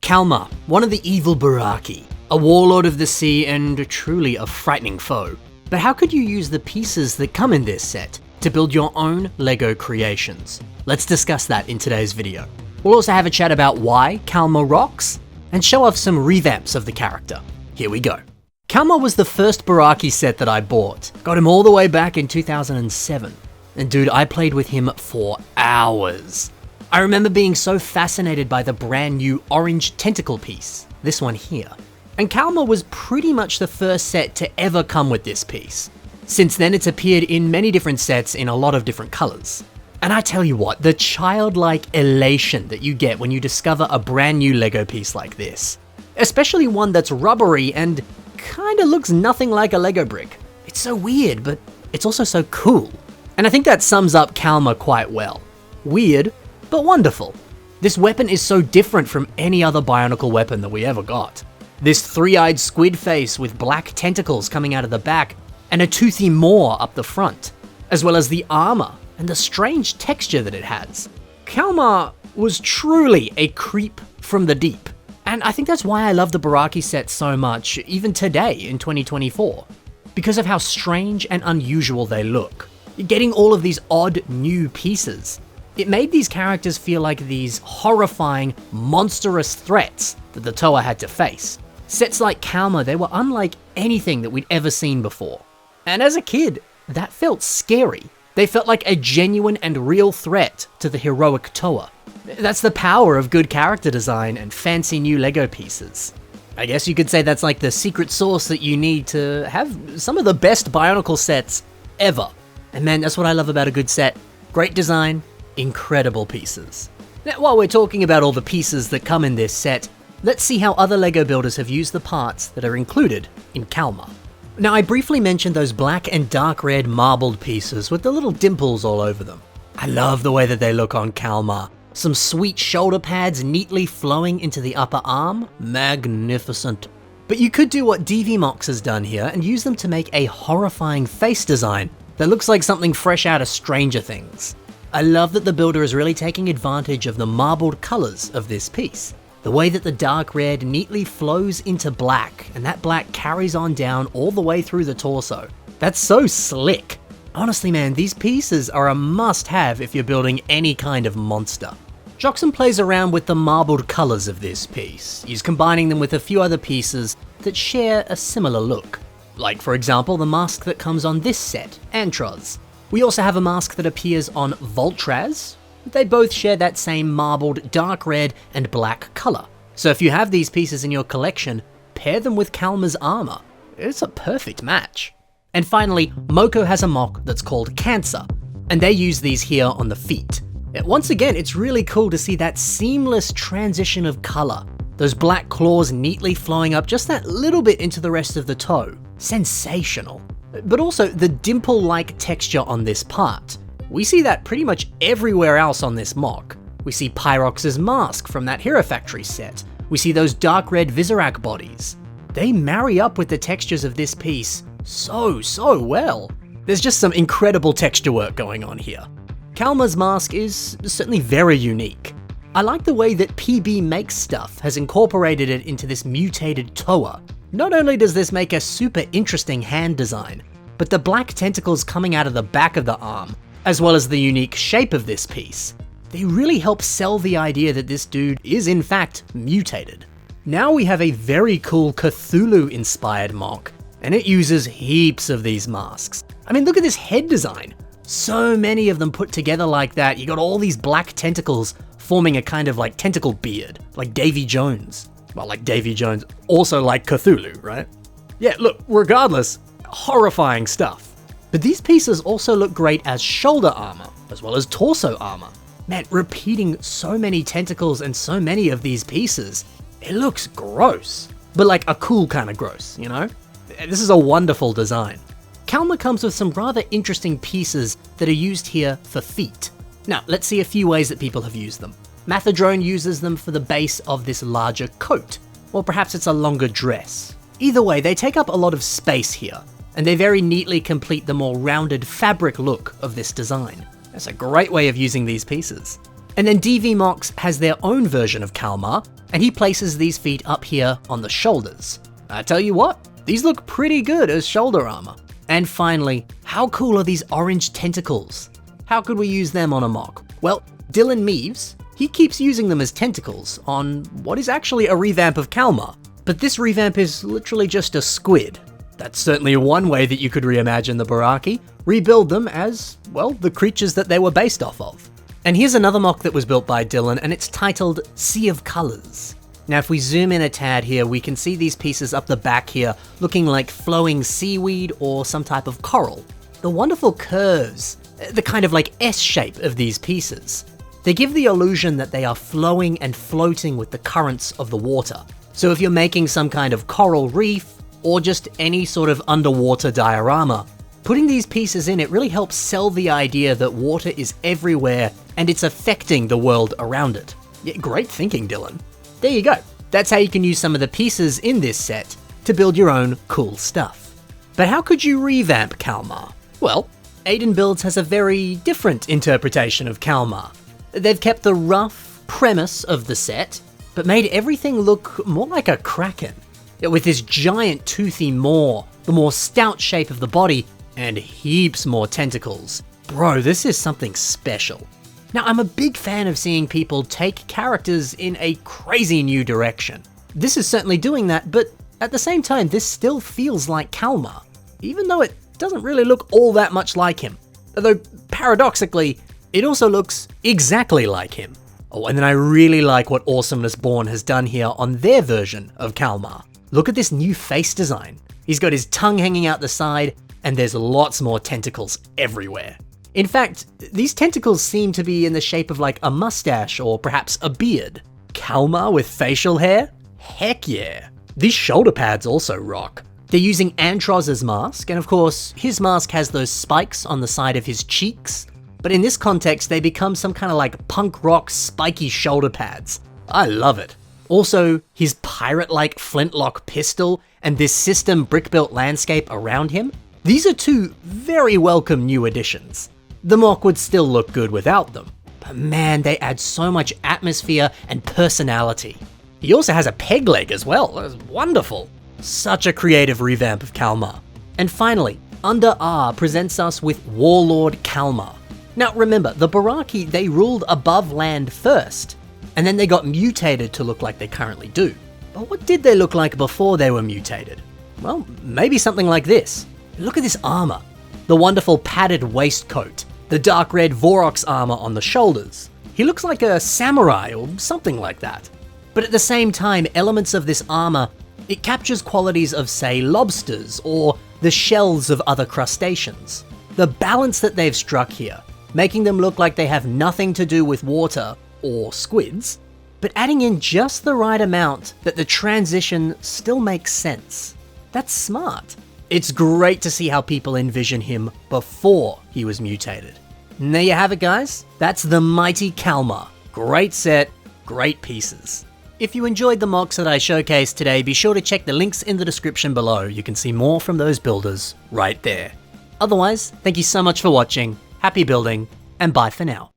Calmar, one of the evil Barraki, a warlord of the sea and truly a frightening foe. But how could you use the pieces that come in this set to build your own LEGO creations? Let's discuss that in today's video. We'll also have a chat about why Calmar rocks and show off some revamps of the character. Here we go. Calmar was the first Barraki set that I bought. Got him all the way back in 2007. And dude, I played with him for hours. I remember being so fascinated by the brand new orange tentacle piece, this one here. And Calmar was pretty much the first set to ever come with this piece. Since then, it's appeared in many different sets in a lot of different colors. And I tell you what, the childlike elation that you get when you discover a brand new LEGO piece like this, especially one that's rubbery and kinda looks nothing like a LEGO brick. It's so weird, but it's also so cool. And I think that sums up Calmar quite well. Weird, but wonderful. This weapon is so different from any other Bionicle weapon that we ever got. This three-eyed squid face with black tentacles coming out of the back and a toothy maw up the front, as well as the armor and the strange texture that it has. Calmar was truly a creep from the deep. And I think that's why I love the Barraki set so much, even today in 2024, because of how strange and unusual they look. Getting all of these odd new pieces, it made these characters feel like these horrifying, monstrous threats that the Toa had to face. Sets like Calmar, they were unlike anything that we'd ever seen before. And as a kid, that felt scary. They felt like a genuine and real threat to the heroic Toa. That's the power of good character design and fancy new LEGO pieces. I guess you could say that's like the secret sauce that you need to have some of the best Bionicle sets ever. And man, that's what I love about a good set. Great design, incredible pieces. Now, while we're talking about all the pieces that come in this set, let's see how other LEGO builders have used the parts that are included in Calmar. Now, I briefly mentioned those black and dark red marbled pieces with the little dimples all over them. I love the way that they look on Calmar. Some sweet shoulder pads neatly flowing into the upper arm. Magnificent. But you could do what MOCs has done here and use them to make a horrifying face design that looks like something fresh out of Stranger Things. I love that the builder is really taking advantage of the marbled colors of this piece. The way that the dark red neatly flows into black, and that black carries on down all the way through the torso. That's so slick. Honestly man, these pieces are a must-have if you're building any kind of monster. Joxon plays around with the marbled colors of this piece. He's combining them with a few other pieces that share a similar look. Like for example, the mask that comes on this set, Antros. We also have a mask that appears on Voltraz. They both share that same marbled dark red and black color. So if you have these pieces in your collection, pair them with Calmar's armor. It's a perfect match. And finally, MOCO has a MOC that's called Cancer, and they use these here on the feet. Once again, it's really cool to see that seamless transition of color. Those black claws neatly flowing up just that little bit into the rest of the toe. Sensational. But also the dimple-like texture on this part. We see that pretty much everywhere else on this MOC. We see Pyrox's mask from that Hero Factory set. We see those dark red Visorak bodies. They marry up with the textures of this piece so well. There's just some incredible texture work going on here. Calmar's mask is certainly very unique. I like the way that PB Makes Stuff has incorporated it into this mutated Toa. Not only does this make a super interesting hand design, but the black tentacles coming out of the back of the arm, as well as the unique shape of this piece, they really help sell the idea that this dude is in fact mutated. Now we have a very cool Cthulhu-inspired MOC, and it uses heaps of these masks. I mean, look at this head design. So many of them put together like that. You got all these black tentacles forming a kind of like tentacle beard, like Davy Jones. Well, like Davy Jones, also like Cthulhu, right? Yeah, look, regardless, horrifying stuff. But these pieces also look great as shoulder armor, as well as torso armor. Man, repeating so many tentacles and so many of these pieces, it looks gross. But like a cool kind of gross, you know? This is a wonderful design. Calmar comes with some rather interesting pieces that are used here for feet. Now, let's see a few ways that people have used them. Mathadrone uses them for the base of this larger coat, or perhaps it's a longer dress. Either way, they take up a lot of space here, and they very neatly complete the more rounded fabric look of this design. That's a great way of using these pieces. And then MOCs has their own version of Calmar, and he places these feet up here on the shoulders. I tell you what, these look pretty good as shoulder armor. And finally, how cool are these orange tentacles? How could we use them on a mock? Well, Dylan Meaves, he keeps using them as tentacles on what is actually a revamp of Calmar. But this revamp is literally just a squid. That's certainly one way that you could reimagine the Barraki, rebuild them as, well, the creatures that they were based off of. And here's another mock that was built by Dylan, and it's titled Sea of Colors. Now if we zoom in a tad here, we can see these pieces up the back here looking like flowing seaweed or some type of coral. The wonderful curves, the kind of like S shape of these pieces, they give the illusion that they are flowing and floating with the currents of the water. So if you're making some kind of coral reef, or just any sort of underwater diorama, putting these pieces in, it really helps sell the idea that water is everywhere and it's affecting the world around it. Yeah, great thinking, Dylan. There you go. That's how you can use some of the pieces in this set to build your own cool stuff. But how could you revamp Calmar? Well, Aiden Builds has a very different interpretation of Calmar. They've kept the rough premise of the set, but made everything look more like a kraken. With this giant toothy maw, the more stout shape of the body, and heaps more tentacles. Bro, this is something special. Now, I'm a big fan of seeing people take characters in a crazy new direction. This is certainly doing that, but at the same time, this still feels like Calmar, even though it doesn't really look all that much like him. Although, paradoxically, it also looks exactly like him. Oh, and then I really like what Awesomeness Born has done here on their version of Calmar. Look at this new face design. He's got his tongue hanging out the side, and there's lots more tentacles everywhere. In fact, these tentacles seem to be in the shape of like a mustache or perhaps a beard. Calmar with facial hair? Heck yeah. These shoulder pads also rock. They're using Antroz's mask, and of course, his mask has those spikes on the side of his cheeks, but in this context, they become some kind of like punk rock spiky shoulder pads. I love it. Also, his pirate-like flintlock pistol and this system brick-built landscape around him, these are two very welcome new additions. The mock would still look good without them, but man, they add so much atmosphere and personality. He also has a peg leg as well, that's wonderful. Such a creative revamp of Calmar. And finally, Under R presents us with Warlord Calmar. Now remember, the Barraki, they ruled above land first, and then they got mutated to look like they currently do. But what did they look like before they were mutated? Well, maybe something like this. Look at this armor. The wonderful padded waistcoat, the dark red Vorox armor on the shoulders. He looks like a samurai or something like that. But at the same time, elements of this armor, it captures qualities of, say, lobsters or the shells of other crustaceans. The balance that they've struck here, making them look like they have nothing to do with water or squids, but adding in just the right amount that the transition still makes sense. That's smart. It's great to see how people envision him before he was mutated. And there you have it, guys. That's the mighty Calmar. Great set, great pieces. If you enjoyed the mocks that I showcased today, be sure to check the links in the description below. You can see more from those builders right there. Otherwise, thank you so much for watching, happy building, and bye for now.